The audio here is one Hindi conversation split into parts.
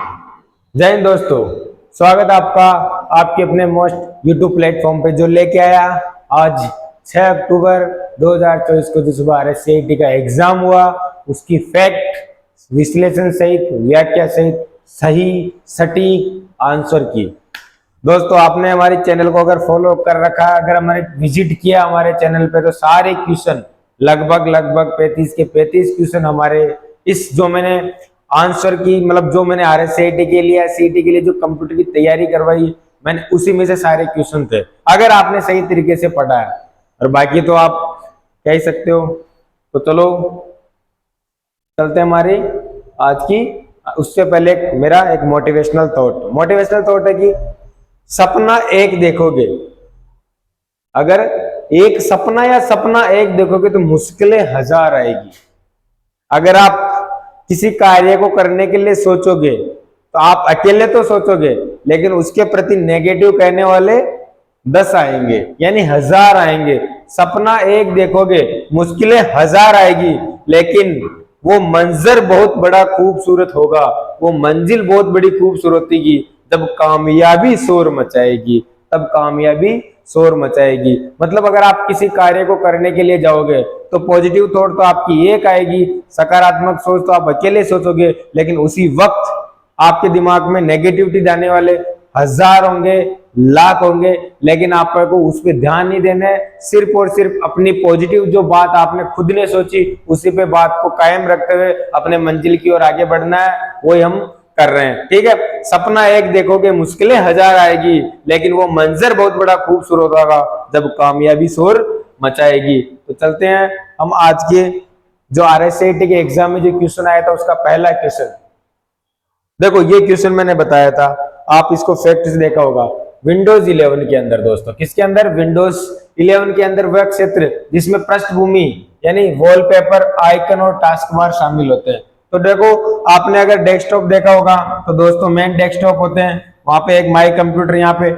जय हिंद दोस्तों, स्वागत है आपका आपके अपने मोस्ट यूट्यूब प्लेटफॉर्म पे जो लेके आया आज 6 अक्टूबर 2024 को जो सुबह RSCIT का एग्जाम हुआ उसकी फैक्ट विश्लेषण सहित व्याख्या सहित सही सटीक आंसर की। दोस्तों आपने हमारे चैनल को अगर फॉलो कर रखा, अगर हमारे विजिट किया हमारे चैनल पे तो सारे क्वेश्चन लगभग 35 के 35 क्वेश्चन हमारे इस जो मैंने आंसर की मतलब जो मैंने RSCIT के लिए CET के लिए जो कंप्यूटर की तैयारी करवाई मैंने उसी में से सारे क्वेश्चन थे, अगर आपने सही तरीके से पढ़ा है। और बाकी तो आप कह ही सकते हो। तो चलो चलते हैं हमारी आज की। उससे पहले मेरा एक मोटिवेशनल थॉट है कि सपना एक देखोगे, अगर एक सपना एक देखोगे तो मुश्किलें हजार आएगी। अगर आप किसी कार्य को करने के लिए सोचोगे तो आप अकेले तो सोचोगे लेकिन उसके प्रति नेगेटिव कहने वाले 10 आएंगे यानी 1000 आएंगे। सपना एक देखोगे मुश्किलें 1000 आएगी लेकिन वो मंजर बहुत बड़ा खूबसूरत होगा, वो मंजिल बहुत बड़ी खूबसूरत होगी। जब कामयाबी शोर मचाएगी तब कामयाबी शोर मचाएगी। मतलब अगर आप किसी कार्य को करने के लिए जाओगे तो पॉजिटिव थॉट तो आपकी एक आएगी, सकारात्मक सोच तो आप अकेले सोचोगे, लेकिन उसी वक्त आपके दिमाग में नेगेटिविटी जाने वाले 1000 होंगे, लाख होंगे, लेकिन आपको उस पर ध्यान नहीं देना है। सिर्फ और सिर्फ अपनी पॉजिटिव जो बात आपने खुद ने सोची उसी पे बात को कायम रखते हुए अपने मंजिल की ओर आगे बढ़ना है, वही हम कर रहे हैं। ठीक है, सपना एक देखोगे मुश्किलें 1000 आएगी लेकिन वो मंजर बहुत बड़ा खूबसूरत होगा जब कामयाबी शोर मचाएगी। तो चलते हैं हम आज के जो RSCIT के एग्जाम में जो क्वेश्चन आया था उसका पहला क्वेश्चन देखो। ये क्वेश्चन मैंने बताया था, आप इसको फैक्ट से देखा होगा। विंडोज 11 के अंदर दोस्तों, किसके अंदर? विंडोज 11 के अंदर वह क्षेत्र जिसमें पृष्ठभूमि यानी वॉलपेपर, आइकन और टास्क बार शामिल होते हैं। तो देखो आपने अगर डेस्कटॉप देखा होगा तो दोस्तों मेन डेस्कटॉप होते हैं, वहां पे एक माई कंप्यूटर, यहाँ पे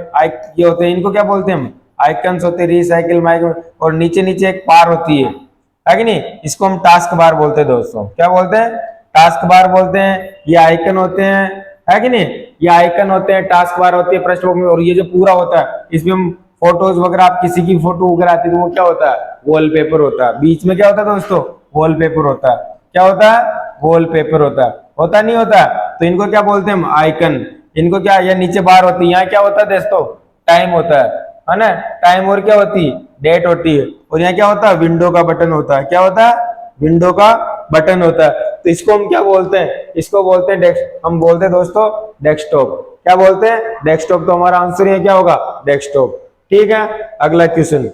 ये होते हैं, इनको क्या बोलते हैं हम? आइकन्स होते हैं, रिसाइकिल माई, और नीचे नीचे एक बार होती है कि नहीं, इसको हम टास्क बार बोलते हैं दोस्तों। क्या बोलते हैं? टास्क बार बोलते हैं। ये आइकन होते हैं, है कि नहीं, ये आइकन होते हैं, टास्क बार होती है पृष्ठभूमि, और ये जो पूरा होता है इसमें हम फोटोज वगैरह, आप किसी की फोटो वगैरह आती है तो वो क्या होता है? वॉलपेपर होता है। बीच में क्या होता है दोस्तों? वॉलपेपर होता है। क्या होता है? वॉलपेपर होता है। होता नहीं होता? तो इनको क्या बोलते हैं हम? आइकन। इनको क्या, या नीचे बार होती है, यहाँ क्या होता है दोस्तों? टाइम होता है ना, टाइम, और क्या होती है? डेट होती है। और यहाँ क्या होता है? विंडो का बटन होता है। क्या होता है? विंडो का बटन होता है। तो इसको हम क्या बोलते हैं? इसको बोलते हैं हम बोलते हैं दोस्तों डेस्कटॉप। क्या बोलते हैं? डेस्कटॉप। तो हमारा आंसर ये क्या होगा? डेस्कटॉप। ठीक है, अगला क्वेश्चन।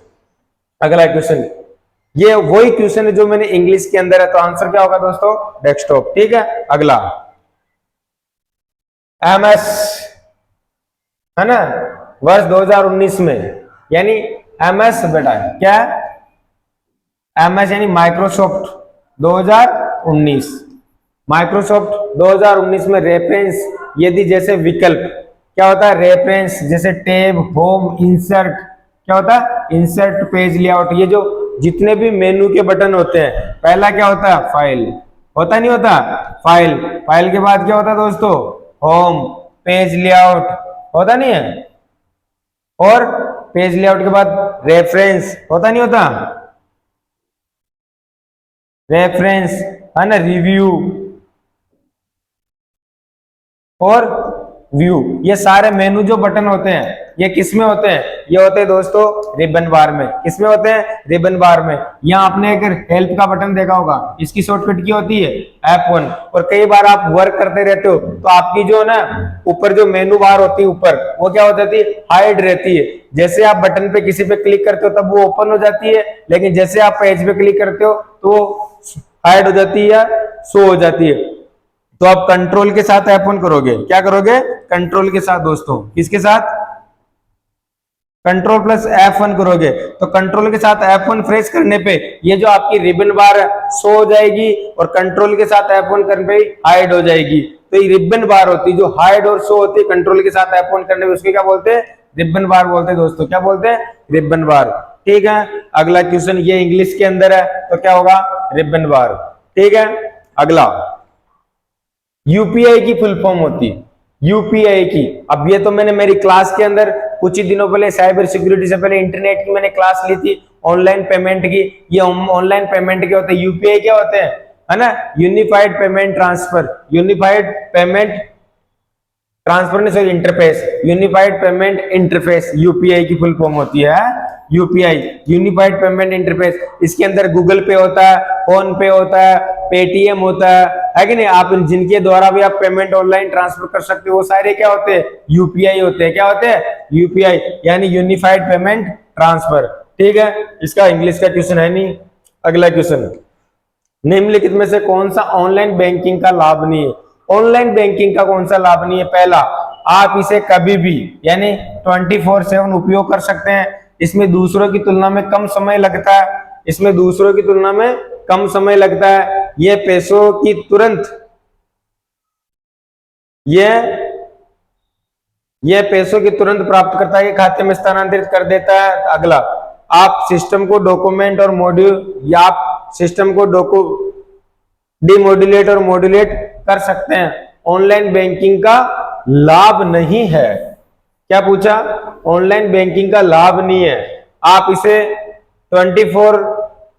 ये वही क्वेश्चन है जो मैंने इंग्लिश के अंदर है, तो आंसर क्या होगा दोस्तों? डेस्कटॉप। ठीक है, अगला MS है ना, वर्ष 2019 में, यानी MS बेटा क्या? MS यानी माइक्रोसॉफ्ट 2019। माइक्रोसॉफ्ट 2019 में रेफरेंस यदि जैसे विकल्प क्या होता है? रेफरेंस जैसे टैब, होम, इंसर्ट, क्या होता है? इंसर्ट, पेज लेआउट, ये जो जितने भी मेनू के बटन होते हैं, पहला क्या होता है? फाइल होता, नहीं होता? फाइल। फाइल के बाद क्या होता है दोस्तों? होम, पेज लेआउट होता नहीं है, और पेज लेआउट के बाद रेफरेंस होता नहीं होता? रेफरेंस है ना, रिव्यू और व्यू, ये सारे मेनू जो बटन होते हैं ये किस में होते हैं? ये होते हैं दोस्तों रिबन बार में। किस में होते हैं? रिबन बार में। यहाँ आपने अगर हेल्प का बटन देखा होगा, इसकी शॉर्टकट की होती है F1। और कई बार आप वर्क करते रहते हो तो आपकी जो ना ऊपर जो मेनू बार होती है ऊपर, वो क्या हो जाती है? हाइड रहती है। जैसे आप बटन पे किसी पे क्लिक करते हो तब वो ओपन हो जाती है, लेकिन जैसे आप पेज पे क्लिक करते हो तो हाइड हो जाती है या शो हो जाती है। तो आप कंट्रोल के साथ F1 करोगे। क्या करोगे? कंट्रोल के साथ दोस्तों, किसके साथ? कंट्रोल प्लस F1 करोगे। तो कंट्रोल के साथ F1 प्रेस करने पे ये जो आपकी रिबन बार शो हो जाएगी, और कंट्रोल के साथ F1 करने पे हाइड हो जाएगी। तो ये रिबन बार होती है जो हाइड और शो होती है कंट्रोल के साथ F1 करने पे, उसके क्या बोलते हैं? रिबन बार बोलते हैं दोस्तों। क्या बोलते हैं? रिबन बार। ठीक है, अगला क्वेश्चन, ये इंग्लिश के अंदर है तो क्या होगा? रिबन बार। ठीक है, अगला यूपीआई की फुल फॉर्म होती है, यूपीआई की। अब ये तो मैंने मेरी क्लास के अंदर कुछ ही दिनों पहले, साइबर सिक्योरिटी से पहले इंटरनेट की मैंने क्लास ली थी, ऑनलाइन पेमेंट की। ये ऑनलाइन पेमेंट क्या होते हैं, यूपीआई क्या होते हैं, है ना, unified payment transfer, unified payment transfer नहीं sorry interface, unified payment interface UPI की फुल फॉर्म होती है। UPI unified payment interface. इसके अंदर गूगल पे होता है, फोन पे होता है, पेटीएम होता है कि नहीं। आप जिनके द्वारा भी आप पेमेंट ऑनलाइन ट्रांसफर कर सकते हो वो सारे क्या होते हैं, यूपीआई होते हैं। क्या होते हैं, यूपीआई यानी यूनिफाइड पेमेंट ट्रांसफर। ठीक है, इसका इंग्लिश का क्वेश्चन है नहीं। अगला क्वेश्चन, निम्नलिखित में से कौन सा ऑनलाइन बैंकिंग का लाभ नहीं है। ऑनलाइन बैंकिंग का कौन सा लाभ नहीं है। पहला, आप इसे कभी भी यानी 24/7 उपयोग कर सकते हैं। इसमें दूसरों की तुलना में कम समय लगता है, इसमें दूसरों की तुलना में कम समय लगता है। ये पैसों की तुरंत यह पैसों की तुरंत प्राप्तकर्ता के खाते में स्थानांतरित कर देता है। अगला, आप सिस्टम को डॉक्यूमेंट और मॉड्यूल या आप सिस्टम को डिमोड्यूलेट और मॉड्यूलेट कर सकते हैं। ऑनलाइन बैंकिंग का लाभ नहीं है। क्या पूछा, ऑनलाइन बैंकिंग का लाभ नहीं है। आप इसे 24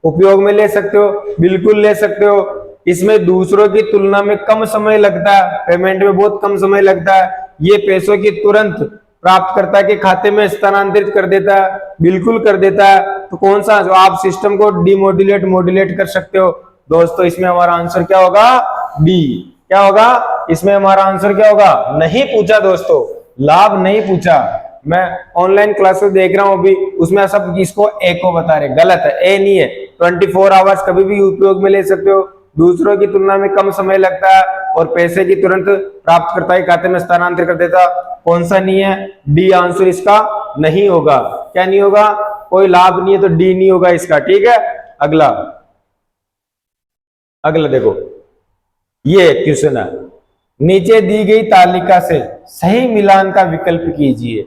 उपयोग में ले सकते हो, बिल्कुल ले सकते हो। इसमें दूसरों की तुलना में कम समय लगता है, पेमेंट में बहुत कम समय लगता है। ये पैसों की तुरंत प्राप्तकर्ता के खाते में स्थानांतरित कर देता है, बिल्कुल कर देता है। तो कौन सा, जो आप सिस्टम को डिमोड्यूलेट मॉड्यूलेट कर सकते हो। दोस्तों इसमें हमारा आंसर क्या होगा, डी। क्या होगा, इसमें हमारा आंसर क्या होगा, नहीं पूछा दोस्तों, लाभ नहीं पूछा। मैं ऑनलाइन क्लासेस देख रहा हूं अभी, उसमें सब इसको ए को बता रहे, गलत है, ए नहीं है। 24 आवर्स कभी भी उपयोग में ले सकते हो, दूसरों की तुलना में कम समय लगता है और पैसे की तुरंत प्राप्तकर्ता के खाते में स्थानांतरित कर देता। कौन सा नहीं है, डी आंसर इसका नहीं होगा। क्या नहीं होगा, कोई लाभ नहीं है तो डी नहीं होगा इसका। ठीक है, अगला देखो, ये क्वेश्चन है, नीचे दी गई तालिका से सही मिलान का विकल्प कीजिए।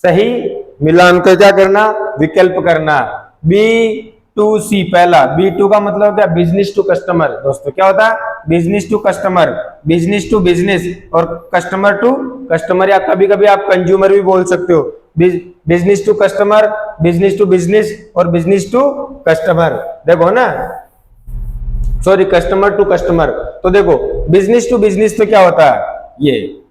सही मिलान का क्या करना, विकल्प करना। B2C, पहला B2 का मतलब क्या, बिजनेस टू कस्टमर। दोस्तों क्या होता है, business to customer, business to business और कस्टमर टू कस्टमर, या कभी कभी आप कंज्यूमर भी बोल सकते हो। Business to customer, business to business और बिजनेस टू कस्टमर। देखो ना, सॉरी, कस्टमर टू कस्टमर। तो देखो बिजनेस टू बिजनेस तो क्या होता है, ये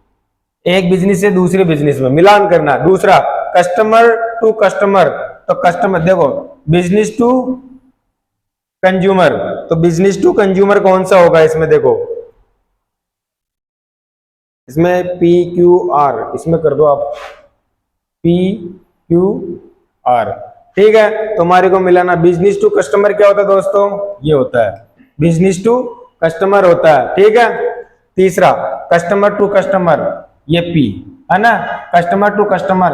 एक बिजनेस से दूसरे बिजनेस में मिलान करना। दूसरा कस्टमर टू कस्टमर, तो कस्टमर, देखो बिजनेस टू कंज्यूमर, तो बिजनेस टू कंज्यूमर कौन सा होगा इसमें, देखो इसमें PQR, इसमें कर दो आप PQR। ठीक है, तुम्हारे को मिलाना। बिजनेस टू कस्टमर क्या होता है दोस्तों, ये होता है, बिजनेस टू कस्टमर होता है। ठीक है, तीसरा कस्टमर टू कस्टमर, ये P है ना, कस्टमर टू कस्टमर,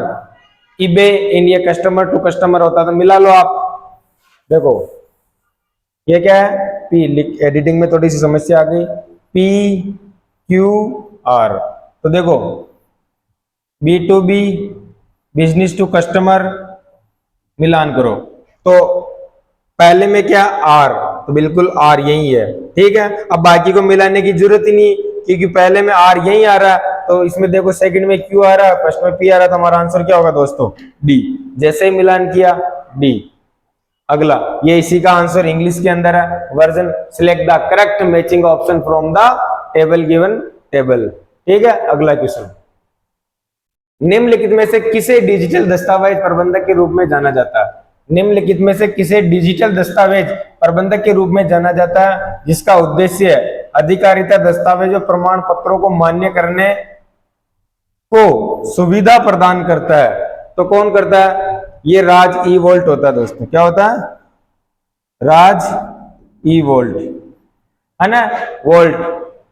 eBay इन, ये कस्टमर टू कस्टमर होता है। तो मिला लो आप, देखो ये क्या है, P। एडिटिंग में थोड़ी सी समस्या आ गई, PQR। तो देखो B2B, बिजनेस टू कस्टमर, मिलान करो। तो पहले में क्या, R, तो बिल्कुल R यही है। ठीक है, अब बाकी को मिलाने की जरूरत ही नहीं, क्योंकि पहले में R यही आ रहा है। तो इसमें देखो सेकंड में Q आ रहा है, फर्स्ट में P आ रहा है, तो हमारा आंसर क्या होगा दोस्तों, D। जैसे ही मिलान किया, D। अगला, ये इसी का आंसर इंग्लिश के अंदर है, version select the correct matching option from the table given table. ठीक है, अगला क्वेश्चन, निम्नलिखित में से किसे डिजिटल दस्तावेज प्रबंधक के रूप में जाना जाता है। निम्नलिखित में से किसे डिजिटल दस्तावेज प्रबंधक के रूप में जाना जाता है, जिसका उद्देश्य अधिकारिता दस्तावेजों प्रमाण पत्रों को मान्य करने को सुविधा प्रदान करता है। तो कौन करता है, ये राज ई वोल्ट होता है दोस्तों। क्या होता है, राज ई वोल्ट, है ना, वोल्ट।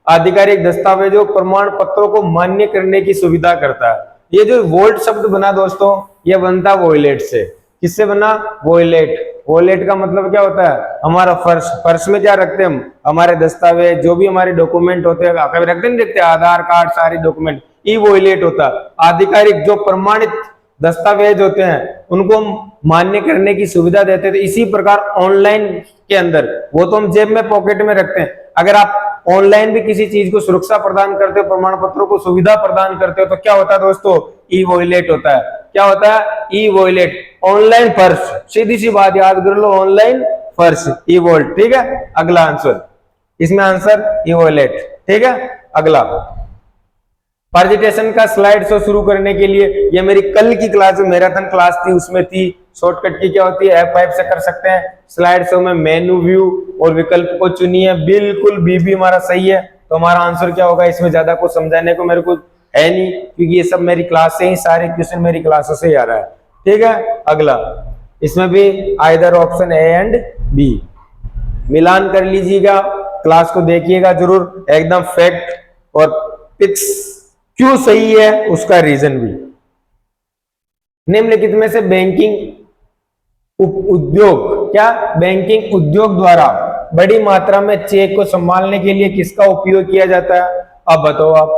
आधिकारिक दस्तावेजों प्रमाण पत्रों को मान्य करने की सुविधा करता है। ये जो वोल्ट शब्द बना दोस्तों, ये बनता वॉयलेट से। किससे बना, वॉयलेट। वॉलेट का मतलब क्या होता है, हमारा फर्श। फर्श में क्या रखते हैं हम, हमारे दस्तावेज, जो भी हमारे डॉक्यूमेंट होते हैं, कभी रखते नहीं, देखते आधार कार्ड, सारे डॉक्यूमेंट, ई वॉयलेट होता है। आधिकारिक जो प्रमाणित दस्तावेज होते हैं उनको मान्य करने की सुविधा देते थे। इसी प्रकार ऑनलाइन के अंदर, वो तो हम जेब में पॉकेट में रखते हैं, अगर आप ऑनलाइन भी किसी चीज को सुरक्षा प्रदान करते हो, प्रमाण पत्रों को सुविधा प्रदान करते हो, तो क्या होता है दोस्तों, ई वॉयलेट होता है। क्या होता है, ई वॉयलेट। ऑनलाइन फर्श, सीधी सी बात याद कर लो, ऑनलाइन फर्श, ई वॉल्ट। ठीक है, अगला आंसर, इसमें आंसर ई वॉयलेट। ठीक है, अगला प्रेजेंटेशन का स्लाइड शो शुरू करने के लिए, ये मेरी कल की क्लास में मैराथन क्लास थी, उसमें थी। शॉर्टकट की क्या होती है, F5 से कर सकते हैं। स्लाइड शो में मेनू व्यू और विकल्प को चुनिए, बिल्कुल बी हमारा सही है। तो हमारा आंसर क्या होगा, इसमें ज्यादा कुछ समझाने को मेरे को है नहीं, क्योंकि ये सब मेरी क्लास से ही, सारे क्वेश्चन मेरी क्लास से ही आ रहा है। ठीक है, अगला, इसमें भी either option A and B, मिलान कर लीजिएगा, क्लास को देखिएगा जरूर, एकदम फैक्ट और पिक्स क्यों सही है उसका रीजन भी। निम्नलिखित में से बैंकिंग उद्योग, क्या बैंकिंग उद्योग द्वारा बड़ी मात्रा में चेक को संभालने के लिए किसका उपयोग किया जाता है। अब बताओ आप,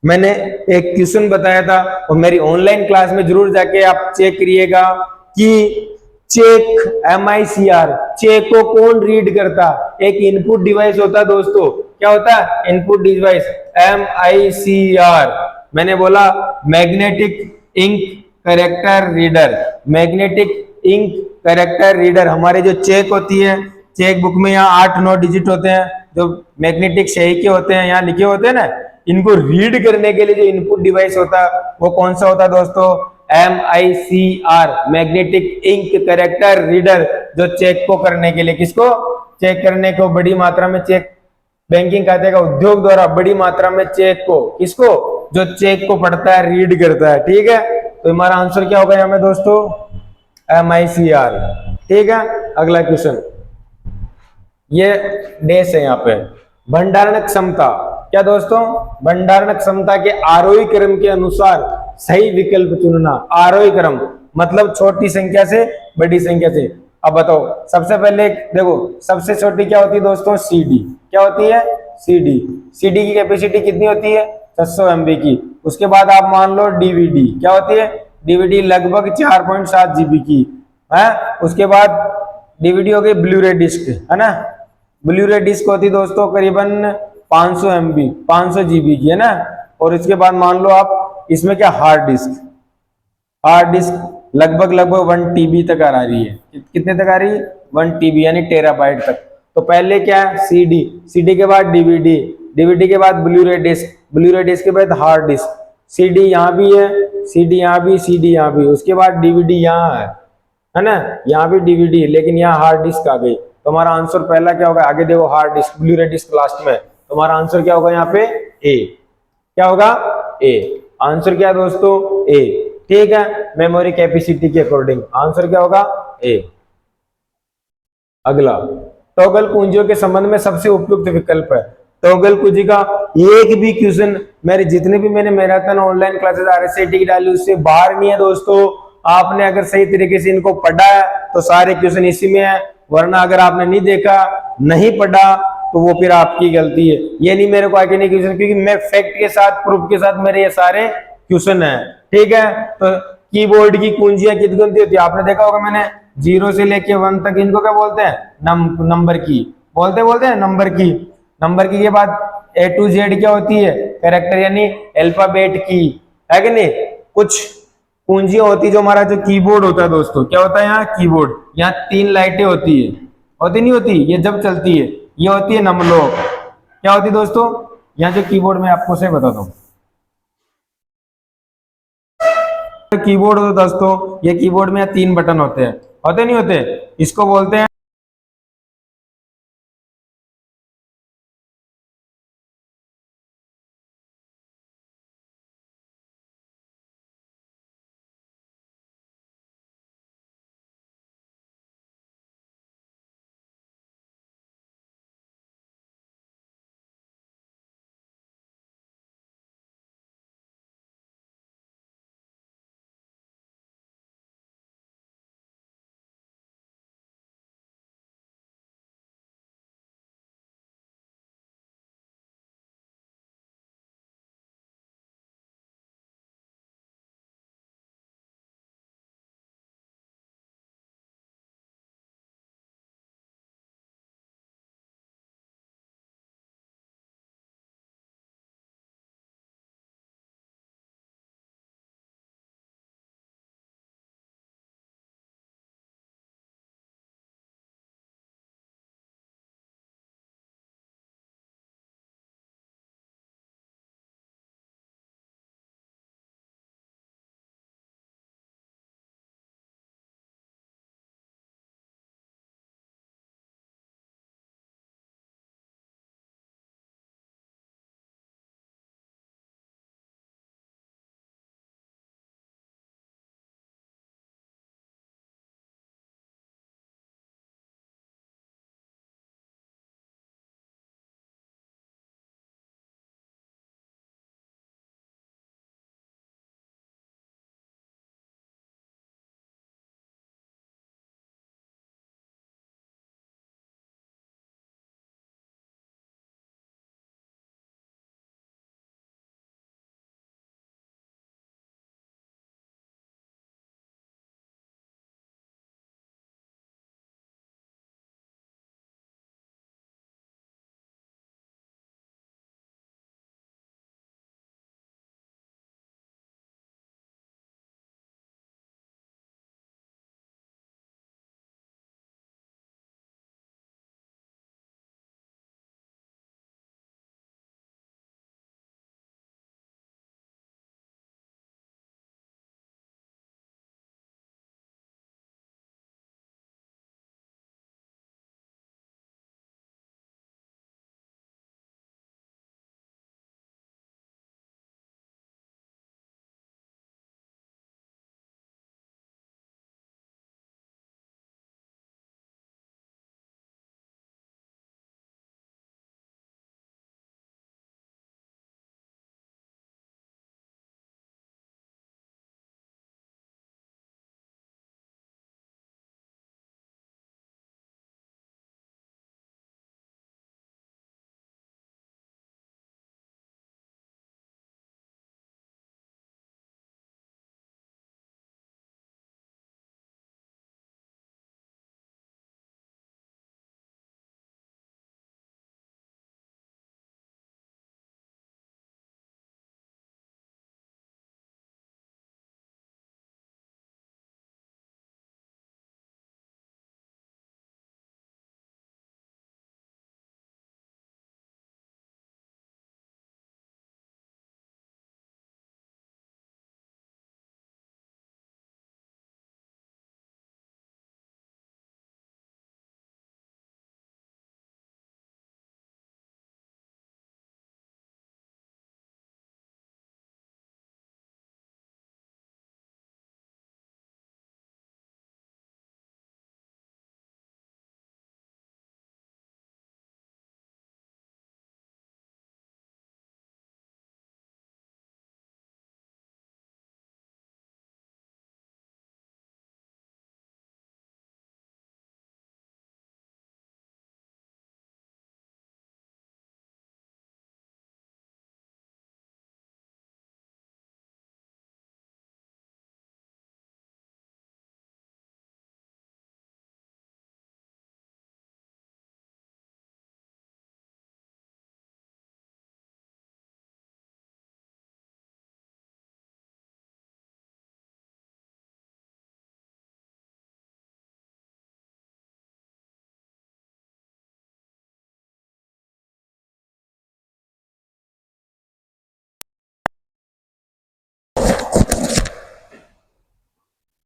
मैंने एक क्वेश्चन बताया था और मेरी ऑनलाइन क्लास में जरूर जाके आप चेक करिएगा कि चेक, MICR, चेक को कौन रीड करता, एक इनपुट डिवाइस होता है दोस्तों। क्या होता है, इनपुट डिवाइस, MICR। मैंने बोला magnetic ink character reader, magnetic ink character reader. हमारे जो चेक होती है, चेक बुक में यहाँ 8-9 डिजिट होते हैं, जो मैग्नेटिक स्याही के होते हैं, यहाँ लिखे होते हैं ना, इनको रीड करने के लिए जो इनपुट डिवाइस होता है वो कौन सा होता है दोस्तों, MICR, magnetic ink character reader. जो चेक को करने के लिए, किसको, चेक करने को, बड़ी मात्रा में चेक, बैंकिंग खाते का उद्योग द्वारा बड़ी मात्रा में चेक को, किसको, जो चेक को पढ़ता है, रीड करता है। ठीक है, तो हमारा आंसर क्या होगा यहाँ में दोस्तों, MICR। ठीक है, अगला क्वेश्चन, ये डैश है यहाँ पे, भंडारण क्षमता। क्या दोस्तों, भंडारण क्षमता के आरोही क्रम के अनुसार सही विकल्प चुनना। आरोही क्रम मतलब छोटी संख्या से बड़ी संख्या से। अब बताओ, सबसे पहले देखो, सबसे छोटी क्या होती है दोस्तों, CD। क्या होती है, CD। CD की कैपेसिटी कितनी होती है, 600 MB की। उसके बाद आप मान लो DVD, क्या होती है, DVD लगभग 4.7 GB की है। उसके बाद DVD हो गई ब्लू-रे डिस्क, है ना, ब्लू-रे डिस्क होती दोस्तों करीबन 500 MB, 500 GB की, है ना। और इसके बाद मान लो आप इसमें क्या, हार्ड डिस्क, हार्ड डिस्क लगभग 1 TB तक आ रही है। कितने तक आ रही है, 1 TB यानी टेराबाइट तक। तो पहले क्या है, CD, CD के बाद DVD, DVD के बाद ब्लू-रे डिस्क, ब्लू-रे डिस्क के बाद हार्ड डिस्क। CD यहाँ भी है, CD यहाँ भी, CD यहाँ भी, उसके बाद DVD यहाँ है ना, यहाँ भी DVD है, लेकिन यहाँ हार्ड डिस्क आ गई। तो हमारा आंसर पहला क्या होगा, आगे देखो hard disk, Blu-ray disk last में। तो हमारा आंसर क्या होगा यहाँ पे, ए। क्या होगा, ए। आंसर क्या है दोस्तों, ए। ठीक है, मेमोरी कैपेसिटी के अकॉर्डिंग आंसर क्या होगा, ए। अगला, टॉगल कुंजियों के संबंध में सबसे उपयुक्त विकल्प है। टॉगल कुंजी का एक भी क्वेश्चन मेरे जितने भी मैंने मैराथन ऑनलाइन क्लासेस RSAT की डाली उससे बाहर नहीं है दोस्तों। आपने अगर सही तरीके से इनको पढ़ा है तो सारे क्वेश्चन इसी में है, वरना अगर आपने नहीं देखा, नहीं पढ़ा, तो वो फिर आपकी गलती है। ये नहीं मेरे को आगे नहीं क्वेश्चन, क्योंकि मैं फैक्ट के साथ, प्रूफ के साथ मेरे ये सारे क्वेश्चन है। ठीक है, तो कीबोर्ड की कुंजियां कितनी होती है, आपने देखा होगा, मैंने 0 से लेके 1 तक, इनको क्या बोलते हैं, नंबर की बोलते हैं, नंबर की। नंबर की के बाद A to Z क्या होती है, कैरेक्टर यानी अल्फाबेट की, है कि नहीं। कुछ कुंजियां होती है, जो हमारा जो कीबोर्ड होता है दोस्तों, क्या होता है यहाँ कीबोर्ड, यहाँ 3 लाइटें होती है, होती नहीं होती, ये जब चलती है, ये होती है नमलोक। क्या होती है दोस्तों, यहाँ जो कीबोर्ड में आपको से बताता हूँ, कीबोर्ड होता है दोस्तों, ये कीबोर्ड में 3 बटन होते हैं, होते नहीं होते, इसको बोलते हैं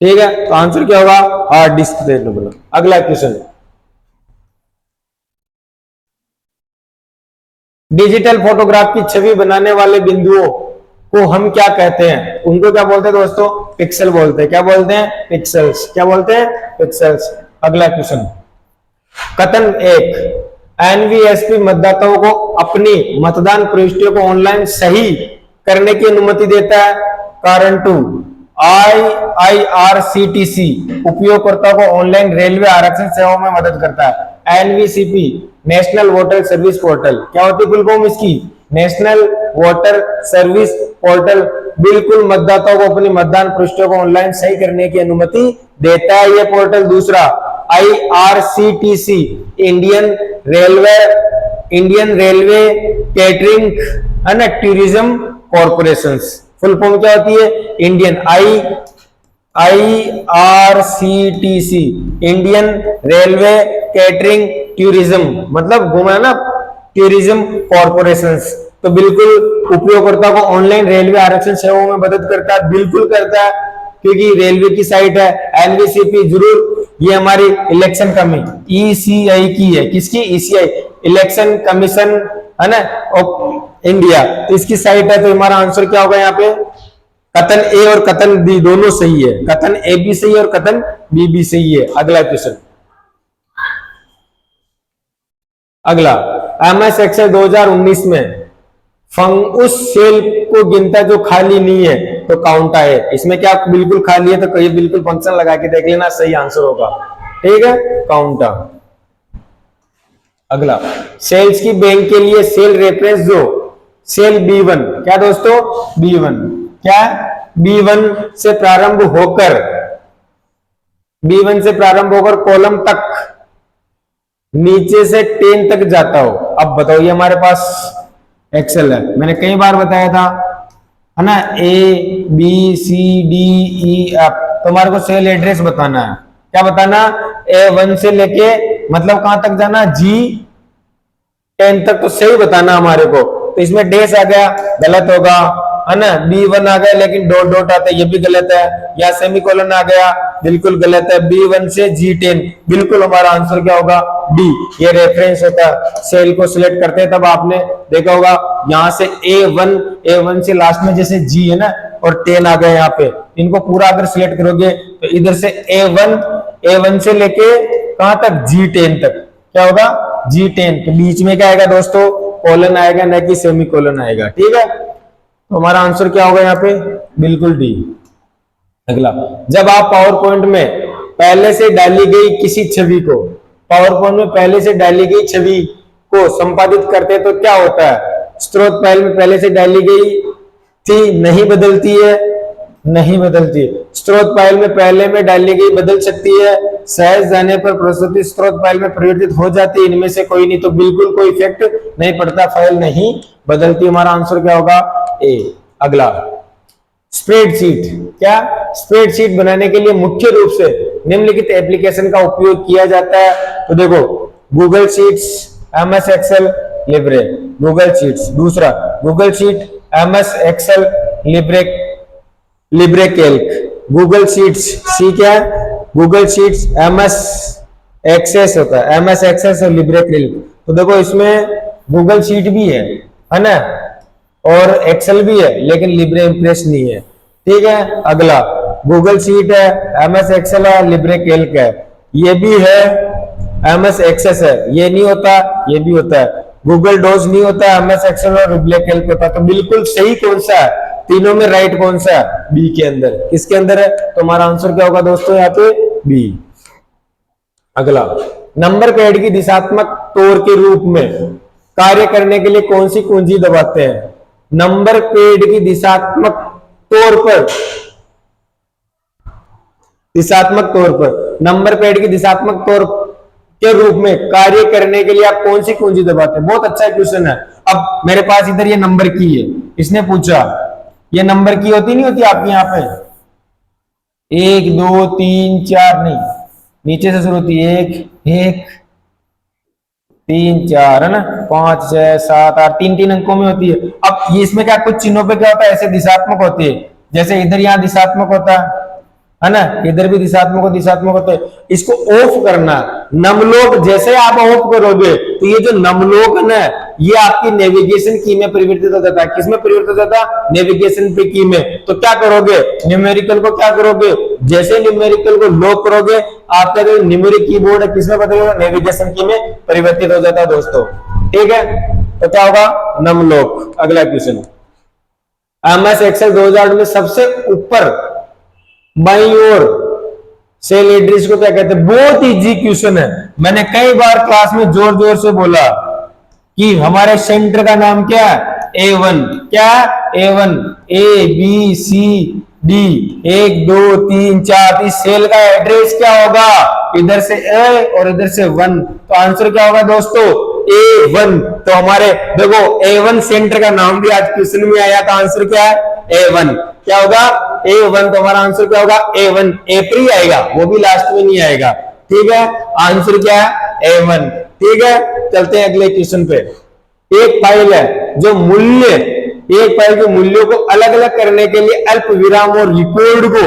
ठीक है, तो आंसर क्या होगा? हार्ड डिस्क देखने बोला। अगला क्वेश्चन, डिजिटल फोटोग्राफ की छवि बनाने वाले बिंदुओं को हम क्या कहते हैं? उनको क्या बोलते हैं दोस्तों? पिक्सल बोलते हैं। क्या बोलते हैं? पिक्सल्स। क्या बोलते हैं? पिक्सल्स। अगला क्वेश्चन, कथन एक, एनवीएसपी मतदाताओं को अपनी मतदान प्रविष्टियों को ऑनलाइन सही करने की अनुमति देता है। कारण टू, आईआरसीटीसी उपयोगकर्ता को ऑनलाइन रेलवे आरक्षण सेवाओं में मदद करता है। एनवीसीपी नेशनल वोटर सर्विस पोर्टल, क्या होती है फुल फॉर्म इसकी? नेशनल वोटर सर्विस पोर्टल बिल्कुल मतदाताओं को अपनी मतदान प्रविष्टियों को ऑनलाइन सही करने की अनुमति देता है ये पोर्टल। दूसरा, IRCTC Indian railway catering and tourism corporation, full form क्या होती है? Indian IRCTC Indian railway catering tourism, मतलब घुमाना टूरिज्म कॉर्पोरेशन। तो बिल्कुल उपयोगकर्ता को ऑनलाइन रेलवे आरक्षण सेवाओं में मदद करता है, बिल्कुल करता है, क्योंकि रेलवे की साइट है। एनवीसीपी जरूर, ये हमारी इलेक्शन कमीशन ईसीआई की है। किसकी? ईसीआई, इलेक्शन कमीशन है ना ऑफ इंडिया, तो इसकी साइट है। तो हमारा आंसर क्या होगा यहाँ पे? कथन ए और कथन बी दोनों सही है। कथन ए भी सही है और कथन बी भी सही है। अगला क्वेश्चन, अगला, एमएस एक्सेल 2019 में उस सेल को गिनता जो खाली नहीं है तो काउंटा है। इसमें क्या बिल्कुल खाली है? तो कहीं बिल्कुल फंक्शन लगा के देख लेना, सही आंसर होगा। ठीक है, काउंटा। अगला, सेल्स की बैंक के लिए सेल रेफरेंस जो सेल B1, क्या दोस्तों? B1 क्या? B1 से प्रारंभ होकर कॉलम तक नीचे से 10 तक जाता हो। अब बताओ, ये हमारे पास एक्सेल है, मैंने कई बार बताया था, है ना, ABCDEF, तो हमारे को सेल एड्रेस बताना है। क्या बताना? A1 से लेके मतलब कहां तक जाना? G10 तक, तो सही बताना हमारे को। तो इसमें डेस आ गया, गलत होगा, है ना। B1 आ गया लेकिन डॉट डॉट आता है, ये भी गलत है। या सेमीकोलन आ गया, बिल्कुल गलत है। B1 से G10, बिल्कुल हमारा आंसर क्या होगा? डी, ये रेफरेंस होता है। सेल को सिलेक्ट करते हैं तब आपने देखा होगा यहां से A1 से लास्ट में जैसे G है ना और 10 आ गए यहाँ पे, इनको पूरा अगर सिलेक्ट करोगे तो इधर से A1 से लेके कहां तक? G10 तक। क्या होगा? G10 के बीच में क्या आएगा दोस्तों? कोलन आएगा, न कि सेमीकोलन आएगा। ठीक है, तो हमारा आंसर क्या होगा यहाँ पे? बिल्कुल डी। अगला, जब आप पावर पॉइंट में पहले से डाली गई किसी छवि को, पावर पॉइंट में पहले से डाली गई छवि को संपादित करते हैं तो क्या होता है? स्रोत फाइल में पहले से डाली गई थी, नहीं बदलती है, नहीं बदलती है। स्रोत फाइल में पहले में डाली गई बदल सकती है, सहज जाने पर प्रस्तुति स्रोत फाइल में परिवर्तित हो जाती है, इनमें से कोई नहीं, तो बिल्कुल कोई इफेक्ट नहीं पड़ता, फाइल नहीं बदलती। हमारा आंसर क्या होगा? ए। अगला, स्प्रेडशीट, क्या? स्प्रेडशीट बनाने के लिए मुख्य रूप से निम्नलिखित एप्लीकेशन का उपयोग किया जाता है। तो देखो, Google Sheets, MS Excel, Libre. Google Sheets, दूसरा Google Sheet, MS Excel, Libre Calc. Google Sheets C क्या है? गूगल शीट्स, एमएस एक्सेस होता है, एमएस एक्सेस और लिब्रे कैल्क। तो देखो, इसमें गूगल शीट भी है ना, और एक्सेल भी है, लेकिन लिब्रे इंप्रेस नहीं है। ठीक है, अगला, गूगल शीट है, एमएस एक्सेल है, लिब्रे कैल्क है, ये भी है, एमएस एक्सेस है, ये नहीं होता, ये भी होता है। गूगल डॉस नहीं होता, एमएस एक्सेल और लिब्रे कैल्क होता है। तो बिल्कुल सही कौन सा है? तीनों में राइट कौन सा है? बी के अंदर। किसके अंदर है? तो हमारा आंसर क्या होगा दोस्तों यहाँ पे? बी। अगला, नंबर पैड की दिशात्मक तौर के रूप में कार्य करने के लिए कौन सी कुंजी दबाते हैं? नंबर पैड की दिशात्मक तौर पर नंबर पैड की दिशात्मक तौर के रूप में कार्य करने के लिए आप कौन सी कुंजी दबाते हैं? बहुत अच्छा क्वेश्चन है। अब मेरे पास इधर ये नंबर की है, इसने पूछा ये नंबर की होती नहीं होती आपके यहाँ पे 1 2 3 4, नहीं, नीचे से शुरू होती है 1 1 3 4, है ना, 5 6 7 8, 3 अंकों में होती है। अब ये इसमें क्या कुछ चिन्हों पे क्या होता है? ऐसे दिशात्मक होती है, जैसे इधर यहाँ दिशात्मक होता है, है ना, इधर भी दिशात्मक हो, तो इसको ऑफ करना। नमलोक जैसे आप ऑफ करोगे तो ये जो नमलोक है ना, ये आपकी नेविगेशन की में परिवर्तित हो जाता है। किसमें परिवर्तित हो जाता है? नेविगेशन पे की में। तो क्या करोगे? न्यूमेरिकल को क्या करोगे? जैसे न्यूमेरिकल को लॉक करोगे, आपका जो न्यूमेरिक कीबोर्ड है किसमें बदलेगा? नेविगेशन की में परिवर्तित हो जाता है दोस्तों। ठीक है, तो क्या होगा? नमलोक। अगला क्वेश्चन, MS एक्सेल 2008 में सबसे ऊपर बाईं ओर सेल एड्रेस को क्या कहते हैं? बहुत इजी क्वेश्चन है, मैंने कई बार क्लास में जोर जोर से बोला कि हमारे सेंटर का नाम क्या है? A1। क्या? A1। ABCD 1 2 3 4। इस सेल का एड्रेस क्या होगा? इधर से A और इधर से 1, तो आंसर क्या होगा दोस्तों? A1। तो हमारे देखो A1 सेंटर का नाम भी आज क्वेश्चन में आया, तो आंसर क्या है? A1। क्या होगा? A1। तो हमारा आंसर क्या होगा? A1। A पर ही आएगा, वो भी लास्ट में नहीं आएगा। ठीक है, आंसर क्या है? A1। ठीक है, चलते हैं अगले क्वेश्चन पे। एक फाइल है जो एक फाइल के मूल्यों को अलग अलग करने के लिए अल्प विराम और रिकॉर्ड को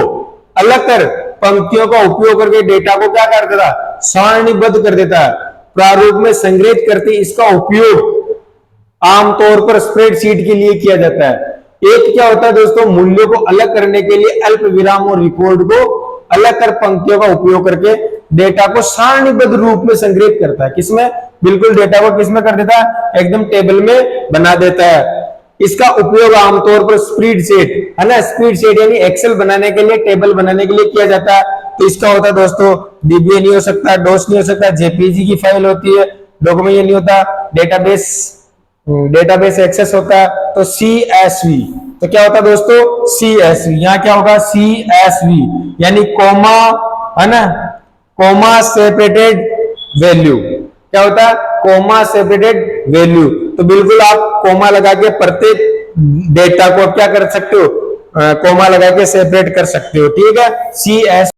अलग कर पंक्तियों का उपयोग करके डेटा को क्या कर देता? सारणीबद्ध कर देता है, प्रारूप में संग्रहित करते। इसका उपयोग आमतौर पर स्प्रेडशीट के लिए किया जाता है। एक क्या होता है दोस्तों? मूल्यों को अलग करने के लिए अल्प विराम और रिकॉर्ड को अलग कर पंक्तियों का उपयोग करके डेटा को सारणीबद्ध रूप में संग्रहित करता है। किसमें? बिल्कुल, डेटा को किसमें कर देता है? एकदम टेबल में बना देता है। इसका उपयोग आमतौर पर स्प्रेडशीट, है ना, स्प्रेडशीट यानी एक्सेल बनाने के लिए, टेबल बनाने के लिए किया जाता है। तो इसका होता है दोस्तों डीबीए नहीं हो सकता, डॉस नहीं हो सकता, जेपीजी की फाइल होती है, डॉक्यूमेंट ये नहीं होता, डेटाबेस एक्सेस होता है, तो CSV। तो क्या होता है दोस्तों? CSV। यहां क्या होगा? CSV यानी कोमा, है ना, कोमा सेपरेटेड वैल्यू। क्या होता है? Coma separated value. तो बिल्कुल आप कोमा लगा के प्रत्येक डेटा को क्या कर सकते हो? कोमा लगा के सेपरेट कर सकते हो। ठीक है, CS